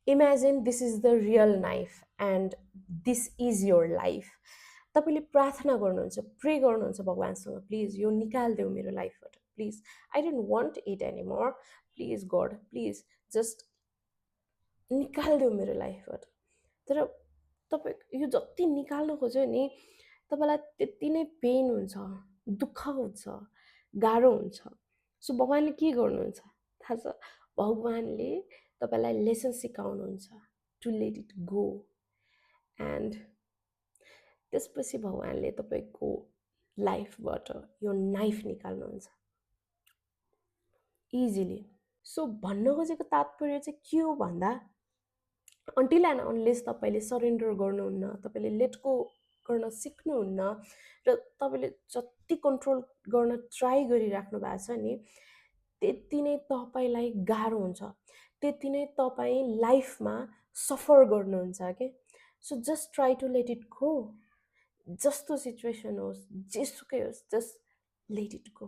Imagine this is the real knife and this is your life. तपाईँले प्रार्थना गर्नुहुन्छ, pray गर्नुहुन्छ भगवान्सँग, प्लिज यो निकालिदेऊ मेरो लाइफबाट, please I don't want it any more, please God please just निकालिदेऊ मेरो लाइफबाट। तर तपाईँ यो जति निकाल्न खोज्यो नि तपाईँलाई त्यति नै पेन हुन्छ, दुःख हुन्छ, गाह्रो हुन्छ। सो भगवान्ले के गर्नुहुन्छ थाहा छ? भगवान्ले तपाईँलाई लेसन सिकाउनुहुन्छ to let it go. And त्यसपछि भगवान्ले तपाईँको लाइफबाट यो नाइफ निकाल्नुहुन्छ इजिली। सो भन्न खोजेको तात्पर्य चाहिँ के हो भन्दा, अन्टिल एन्ड अनलेस तपाईँले सरेन्डर गर्नुहुन्न, तपाईँले लेट गो गर्न सिक्नुहुन्न र तपाईँले जति कन्ट्रोल गर्न ट्राई गरिराख्नु भएको छ नि त्यति नै तपाईँलाई गाह्रो हुन्छ, त्यति नै तपाईँ लाइफमा सफर गर्नुहुन्छ के। So just try to let it go. जस्तो सिचुएसन होस्, जेसुकै होस्, जस्ट लेट इट गो।